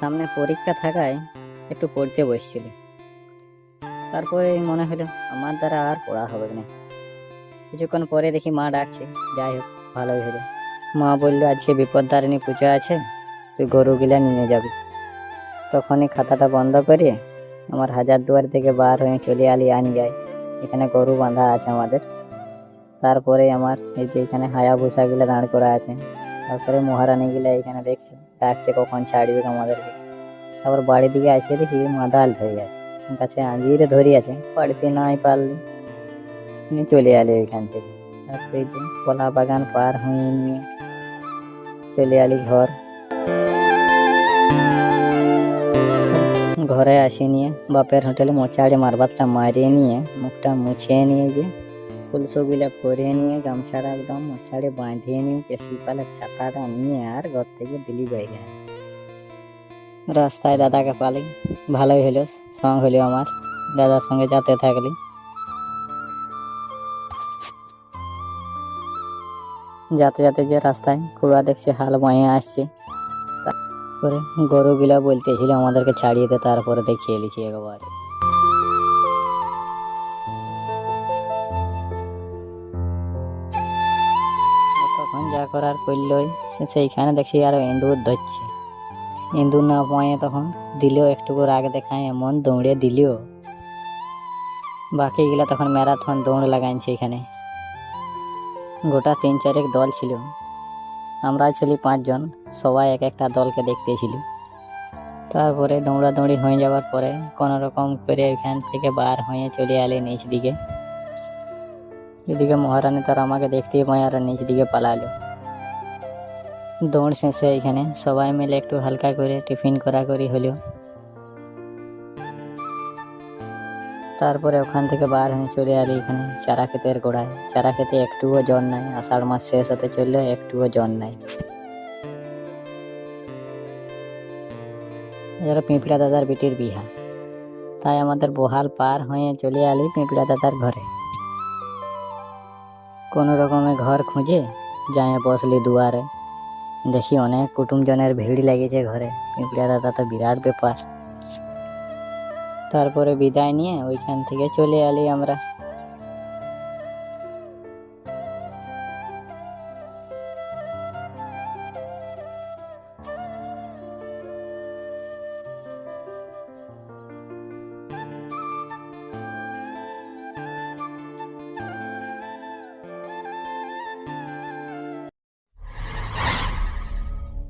সামনে পরীক্ষা থাকায় একটু পড়তে বসছিলি। তারপরে মনে হলো আমার দ্বারা আর পড়া হবে না। কিছুক্ষণ পরে দেখি মা ডাকছে, যাই হোক ভালোই হলো। মা বললো আজকে বিপদতারিণী পুজো আছে, তুই গরুগুলা নিয়ে যাবি। তখনই খাতাটা বন্ধ করে আমার হাজারদুয়ার থেকে বার হয়ে চলে আলি আনিয়ায়। এখানে গরু বাঁধা আছে আমাদের। তারপরে আমার এই যে এখানে হায়াবুসা গুলা দাঁড় করা আছে। তারপরে মহারানী গুলা এখানে দেখছে, ডাকছে কখন ছাড়বে আমাদেরকে। তারপর বাড়ির দিকে আসে দেখি মাদাল ধরে আছে, গাছে আঞ্জিরে ধরে আছে, বাড়িতে নাই পারলি নিয়ে চলে আলি ওইখান থেকে। তারপরে যে কলা বাগান পার হয়ে নিয়ে চলে আলি ঘর। ঘরে আসি নিয়ে বাপের হোটেলে মোচাড়ে মারবাতটা মারিয়ে নিয়ে মুখটা মুছিয়ে নিয়ে যে ফুলসগুলা পরিয়ে নিয়ে গামছাটা একদম মোচাড়ে বাঁধিয়ে নিয়ে কেসি পালের ছাতাটা নিয়ে আর ঘর থেকে দিলি বাইরে। রাস্তায় দাদাকে পালি, ভালোই হলো, সঙ্গ হলো আমার। দাদার সঙ্গে যেতে থাকলি। যাতে যাতে যে রাস্তায় কুড়া দেখছি হাল বয়ে আসছে, তারপরে গরুগুলা বলতেছিল আমাদেরকে ছাড়িয়ে দে, তারপরে দেখিয়ে এলিছি একবার। তখন যা করার করলই, সেইখানে দেখছি আরো ইঁদুর ধরছে। ইঁদুর না পায়ে তখন দিলেও একটুকু রাগ দেখায়, এমন দৌড়ে দিলেও। বাকিগুলা তখন ম্যারাথন দৌড় লাগাইছে এখানে। গোটা 3-4 দল ছিল, আমরা ছিলি 5 জন, সবাই এক একটা দলকে দেখতেছিল। তারপরে দৌড়াদৌড়ি হয়ে যাওয়ার পরে কোনো রকম করে এখান থেকে বার হয়ে চলে এলে নিচ দিকে। এদিকে মহারানী তার আমাকে দেখতেই পায় আর নিচ দিকে পালালো। দৌড় শেষে এখানে সবাই মিলে একটু হালকা করে টিফিন করি হলো। তারপরে ওখান থেকে বার হয়ে চলে এলি এখানে চারা ক্ষেতের গোড়ায়। চারা খেতে একটুও জন নাই, আষাঢ় মাস শেষ হতে চললে একটুও জন নাই। এরা পিঁপড়া দাদার বেটির বিহা, তাই আমাদের বহাল পার হয়ে চলে এলি পিঁপড়া দাদার ঘরে। কোনো রকমে ঘর খুঁজে যায় বসলি দুয়ারে, দেখি অনেক কুটুমজনের ভিড় লেগেছে ঘরে। পিঁপড়া দাদা তো বিরাট ব্যাপার। তারপরে বিদায় নিয়ে ওইখান থেকে চলে এলি আমরা।